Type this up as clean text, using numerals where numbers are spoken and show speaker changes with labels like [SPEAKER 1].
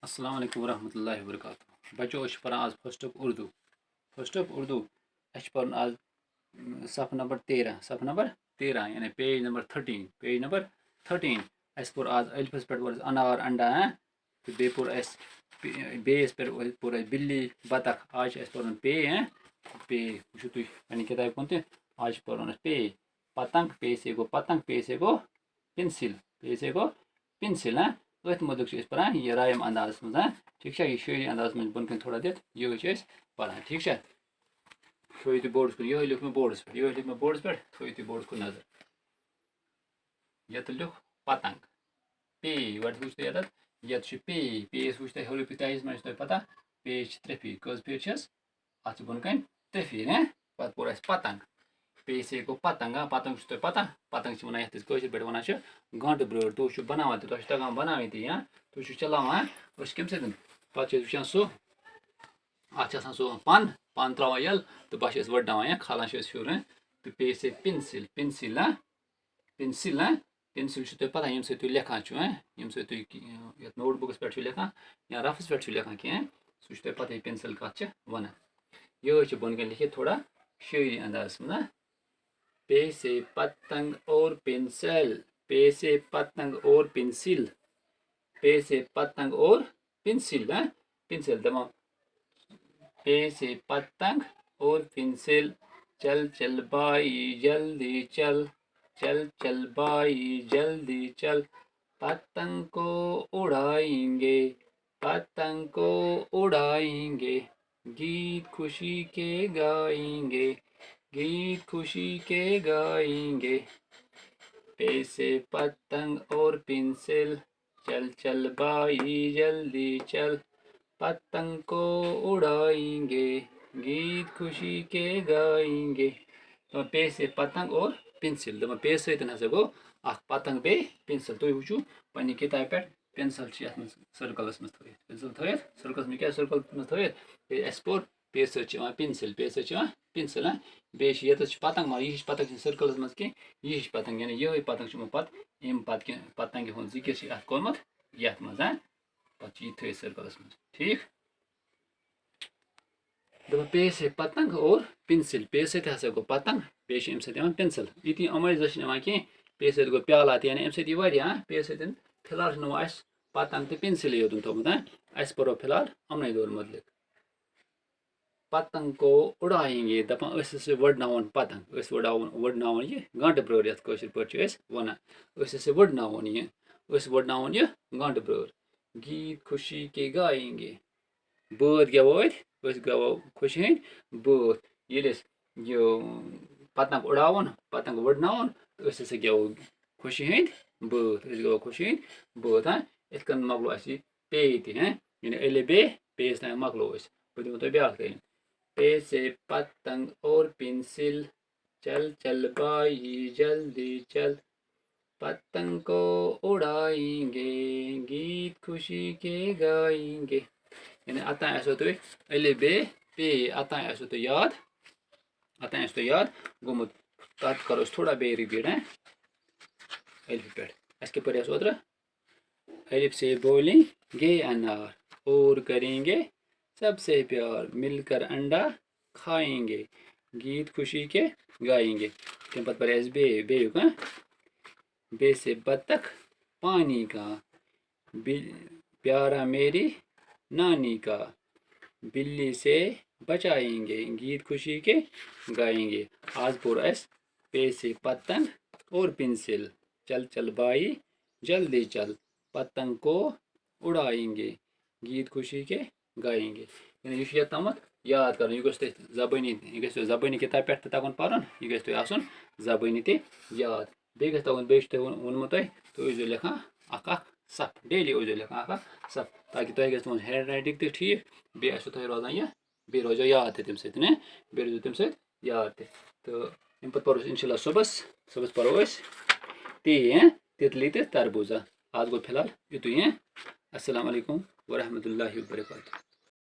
[SPEAKER 1] अस्सलाम वालेकुम रहमतुल्लाहि व बरकातुहू। बच्चों अश पढ़ान आज first of Urdu. First of Urdu अश पढ़न आज सफ़ नंबर 13 यानी पेज नंबर 13 अस पोर आज अलिफस पे वर्स अनार अंडा तो बे पोर अस बेस पे पोर अस बिल्ली बतख। आज अस पढ़न पे पे वुचु तुम पन्ने किताब कुन ते आज पढ़न पे पतंग पे से गो पतंग पे से गो पेंसिल अथ मुद्दुक पढ़ान यह रायम अंदाज मज ठीक है। यह शेरी अंदाज मज बन कन थोड़ा दित ये पढ़ान ठीक है। थो तुम बोर्डस कुन यह लिख मे बोर्डस पे थो तुम बोर्डस कुन नजर ये लिख पतंग पे वट वुच ये पे वुच हेलो पिताइस मे पता पे त्रे फीर कज फीर अत बन कन त्रे फीर पे पोर पतंग पे से गो पतंग पतंग पता पतंग वन ये पे वन गंट ब्रोड तुम बनान तुम तगान बनान तुम चलावान कम पे वुचान सह अत सह पन त्रावान यल तो बस वड़नावान खालान फिर तो पे से पेंसिल तुम पता ये तुम लेखान ये तुम नोटबुकस पे लेखान या रफस पे लेखान कह सह पता पेंसिल कत वन ये बन कन लिखित थोड़ा शेरी अंदाज में पे से पतंग और पेंसिल पे से पतंग और पेंसिल पे से पतंग और पेंसिल दमा पे से पतंग और पेंसिल चल चल भाई जल्दी चल चल भाई जल्दी चल पतंग को उड़ाएंगे गीत खुशी के गाएंगे पे से पतंग और पेंसिल चल चल भाई जल्दी चल पतंग को उड़ाएंगे गीत खुशी के गाएंगे। तो पे से पतंग और पेंसिल दम पे सत गो पतंग बे पेंसिल तुम वुचु पन्ने किताब पे पेंसिल सर्कलस मज सर्कलस में क्या सर्कल मज थस पोर पे सत पेंसिल बे पतंग मगर यह पतंग सर्कलस मज कह यह पतंग यानी ये पतंग पे पतंग हूं जिक्र अत कोर्मुत ये मज पे यह थ सर्कलस मज ठीक दप पे से पतंग और पेंसिल पे सत गो पतंग बे पेंसिल ये अमे जन कह पे सत गो प्याला यानी अमे पे सत फिलहाल नो पतंग तो पेंसिल योतन थोमुत अस पढ़ो फिलहाल अमन दौर मुतलिक पतंग को उड़ाएंगे दपान वड़नावन पतंग वड़नावन यह गंट ब्रोर ये पे वन वड़नावन यह गंट ब्रोर गीत खुशी के गाएंगे बत गवो गवो खुशी हंद बत ये पतंग उड़ावन पतंग वड़नावन गवो खुशी हंद बत इत कन मकलो पे यानी अले बे पेस तान मकलो बह दिमो तुम ब्या पे से पतंग और पेंसिल चल चल भाई जल्दी चल पतंग को उड़ाएंगे गीत खुशी के गाएंगे यानी अत तुम अले बे पे अत तो याद गोमुत तथ करो थोड़ा बे रिपीट अलिफ पे अस के पे ओतर अलिफ से बोलेंगे अनार और करेंगे सबसे प्यार मिलकर अंडा खाएंगे गीत खुशी के गाएंगे तम पे पे बे बे से बतख पानी का प्यारा मेरी नानी का बिल्ली से बचाएंगे गीत खुशी के गाएंगे। आज पोर अस पे से पतंग और पेंसिल चल चल भाई जल्दी चल पतंग को उड़ाएंगे गीत खुशी के गाएंगे यानी यह तम याद कर यह जबानी किताब पे तगन पढ़न यह गन जबानी ते याद बे वोनमुत तुम लेखान सफ डेली लेखान सफ ताकि तुम गो हैंड राइटिंग ते ठीक बे रोजान यह बे रोजो याद तम सत याद तो अम पे पढ़ो इंशाल्लाह सुबह पढ़ो तितली ते तरबूजा। आज गो फिलहाल युतुई अस्सलाम वालेकुम व रहमतुल्लाहि व बरकातुहू।